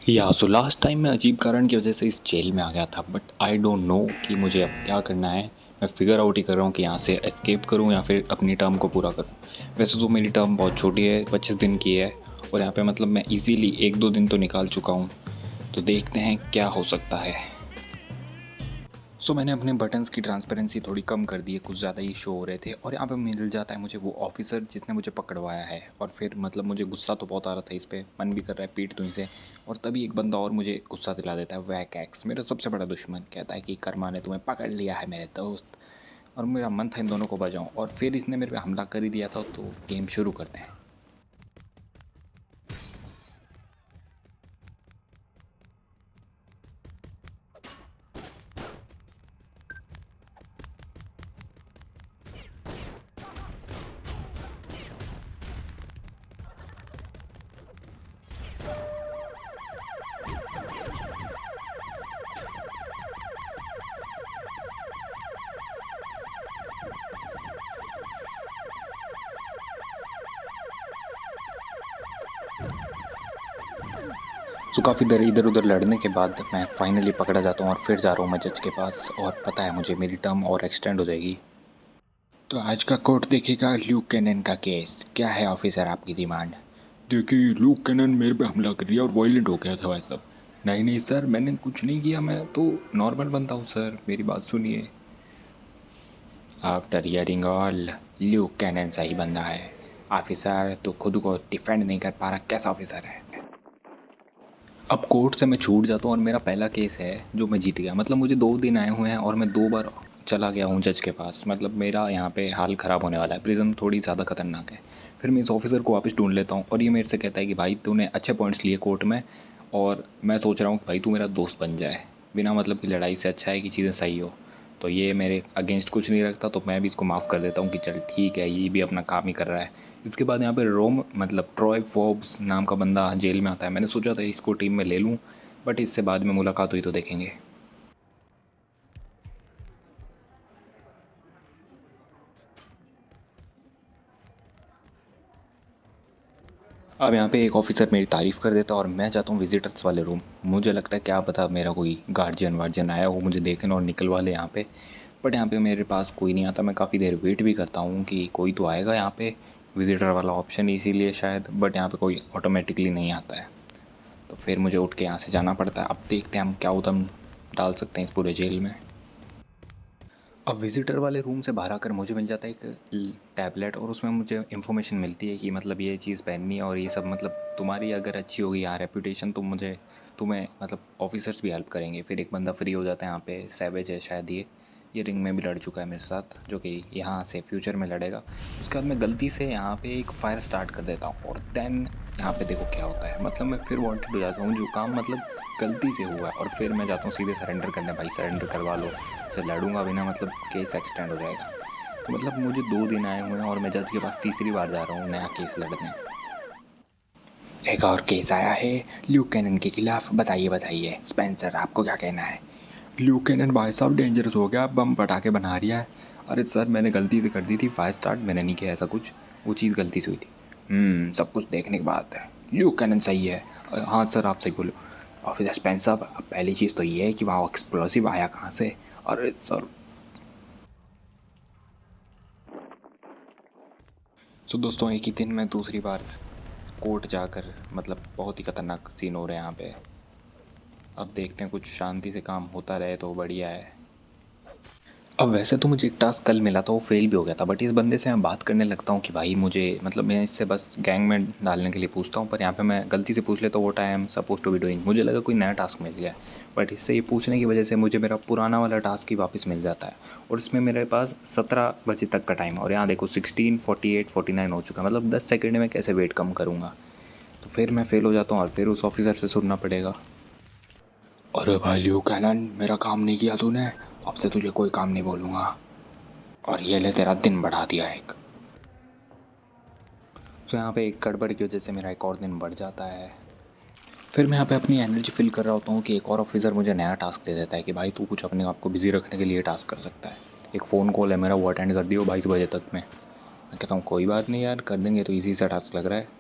या so last time मैं अजीब कारण की वजह से इस जेल में आ गया था, बट आई डोंट नो कि मुझे अब क्या करना है। मैं फिगर आउट ही कर रहा हूँ कि यहाँ से एस्केप करूँ या फिर अपनी टर्म को पूरा करूँ। वैसे तो मेरी टर्म बहुत छोटी है, 25 दिन की है, और यहाँ पे मतलब मैं इजीली 1-2 दिन तो निकाल चुका हूँ। तो देखते हैं क्या हो सकता है। मैंने अपने बटन्स की ट्रांसपेरेंसी थोड़ी कम कर दी है, कुछ ज़्यादा ही शो हो रहे थे, और यहाँ पे मिल जाता है मुझे वो ऑफिसर जिसने मुझे पकड़वाया है। और फिर मतलब मुझे गुस्सा तो बहुत आ रहा था इस पर, मन भी कर रहा है पीट दूँ इसे। और तभी एक बंदा और मुझे गुस्सा दिला देता है, वैक एक्स, मेरा सबसे बड़ा दुश्मन, कहता है कि कर्मा ने तुम्हें पकड़ लिया है मेरे दोस्त। और मेरा मन था इन दोनों को बजाऊँ, और फिर इसने मेरे पे हमला कर ही दिया था। तो गेम शुरू करते हैं। काफ़ी देर इधर उधर लड़ने के बाद मैं फाइनली पकड़ा जाता हूँ, और फिर जा रहा हूँ मैं जज के पास, और पता है मुझे मेरी टर्म और एक्सटेंड हो जाएगी। तो आज का कोर्ट देखेगा ल्यूक कैनन का केस। क्या है ऑफिसर आपकी डिमांड? देखिए, ल्यूक कैनन मेरे पे हमला कर दिया और वायलेंट हो गया था भाई साहब। नहीं नहीं सर, मैंने कुछ नहीं किया, मैं तो नॉर्मल बनता हूँ सर, मेरी बात सुनिए। After hearing all, Luke Cannon सही बंदा है। ऑफिसर तो खुद को डिफेंड नहीं कर पा रहा, कैसा ऑफिसर है? अब कोर्ट से मैं छूट जाता हूँ, और मेरा पहला केस है जो मैं जीत गया। मतलब मुझे 2 दिन आए हुए हैं और मैं 2 बार चला गया हूँ जज के पास। मतलब मेरा यहाँ पे हाल ख़राब होने वाला है, प्रिज़न थोड़ी ज़्यादा खतरनाक है। फिर मैं इस ऑफिसर को वापस ढूंढ लेता हूँ, और ये मेरे से कहता है कि भाई तूने अच्छे पॉइंट्स लिए कोर्ट में, और मैं सोच रहा हूँ कि भाई तू मेरा दोस्त बन जाए। बिना मतलब की लड़ाई से अच्छा है कि चीज़ें सही हो। तो ये मेरे अगेंस्ट कुछ नहीं रखता, तो मैं भी इसको माफ़ कर देता हूँ कि चल ठीक है, ये भी अपना काम ही कर रहा है। इसके बाद यहाँ पे रोम मतलब ट्रॉय फोर्ब्स नाम का बंदा जेल में आता है। मैंने सोचा था इसको टीम में ले लूँ, बट इससे बाद में मुलाकात हुई तो देखेंगे। अब यहाँ पे एक ऑफिसर मेरी तारीफ़ कर देता है, और मैं जाता हूँ विजिटर्स वाले रूम। मुझे लगता है क्या पता मेरा कोई गार्जियन वार्जियन आया हो मुझे देखने और निकलवा ले यहाँ पे। बट यहाँ पे मेरे पास कोई नहीं आता। मैं काफ़ी देर वेट भी करता हूँ कि कोई तो आएगा यहाँ पे, विजिटर वाला ऑप्शन इसीलिए शायद, बट यहाँ पे कोई ऑटोमेटिकली नहीं आता है। तो फिर मुझे उठ के यहाँ से जाना पड़ता है। अब देखते हैं हम क्या उदम डाल सकते हैं इस पूरे जेल में। अब विज़िटर वाले रूम से बाहर आकर मुझे मिल जाता है एक टैबलेट, और उसमें मुझे इन्फॉर्मेशन मिलती है कि मतलब ये चीज़ पहननी है, और ये सब मतलब तुम्हारी अगर अच्छी होगी यहाँ रेपुटेशन, तो मुझे तुम्हें मतलब ऑफिसर्स भी हेल्प करेंगे। फिर एक बंदा फ्री हो जाता है यहाँ पे, सैवेज है शायद ये रिंग में भी लड़ चुका है मेरे साथ, जो कि यहाँ से फ्यूचर में लड़ेगा। उसके बाद मैं गलती से यहाँ पे एक फ़ायर स्टार्ट कर देता हूँ, और देन यहाँ पे देखो क्या होता है। मतलब मैं फिर वांटेड हो जाता हूँ, जो काम मतलब गलती से हुआ है, और फिर मैं जाता हूँ सीधे सरेंडर करने। भाई सरेंडर करवा लो, इससे लड़ूंगा भी ना, मतलब केस एक्सटेंड हो जाएगा। तो मतलब मुझे 2 दिन आए हुए हैं, और मैं जज के पास तीसरी बार जा रहा हूँ नया केस लड़ने। एक और केस आया है ल्यूक कैनन के खिलाफ। बताइए बताइए स्पेंसर, आपको क्या कहना है? ल्यूक कैनन भाई साहब डेंजरस हो गया, बम पटाखे बना रिया है। अरे सर, मैंने गलती से कर दी थी फायर स्टार्ट, मैंने नहीं किया ऐसा कुछ, वो चीज़ गलती से हुई थी। सब कुछ देखने के बाद है, ल्यूक कैनन सही है। हाँ सर, आप सही बोलो। ऑफिसर स्पेंसर, अब पहली चीज़ तो ये है कि वहाँ एक्सप्लोसिव आया कहाँ से? अरे सर। दोस्तों, एक ही दिन में दूसरी बार कोर्ट जाकर मतलब बहुत ही ख़तरनाक सीन हो रहे हैं यहाँ पे। अब देखते हैं, कुछ शांति से काम होता रहे तो बढ़िया है। अब वैसे तो मुझे एक टास्क कल मिला था, वो फेल भी हो गया था, बट इस बंदे से मैं बात करने लगता हूँ कि भाई मुझे मतलब मैं इससे बस गैंग में डालने के लिए पूछता हूँ, पर यहाँ पे मैं गलती से पूछ लेता हूँ what I am suppose to be doing. मुझे लगा कोई नया टास्क मिल गया है, बट इससे ये पूछने की वजह से मुझे मेरा पुराना वाला टास्क ही वापस मिल जाता है। और इसमें मेरे पास 17 बजे तक का टाइम है, और यहाँ देखो 16:48:49 हो चुका है। मतलब 10 सेकेंड में कैसे वेट कम करूँगा? तो फिर मैं फेल हो जाता हूँ, और फिर उस ऑफिसर से सुनना पड़ेगा, अरे भाई ल्यू कैनन, मेरा काम नहीं किया तूने, अब से तुझे कोई काम नहीं बोलूँगा, और ये ले तेरा दिन बढ़ा दिया एक। यहाँ पे एक गड़बड़ की वजह से मेरा एक और दिन बढ़ जाता है। फिर मैं यहाँ पे अपनी एनर्जी फिल कर रहा होता हूँ कि एक और ऑफिसर मुझे नया टास्क दे देता है कि भाई तू कुछ अपने आप को बिज़ी रखने के लिए टास्क कर सकता है। एक फ़ोन कॉल है मेरा, वो अटेंड कर दियो 22 बजे तक में। मैं कहता हूँ कोई बात नहीं यार, कर देंगे, तो ईजी सा टास्क लग रहा है।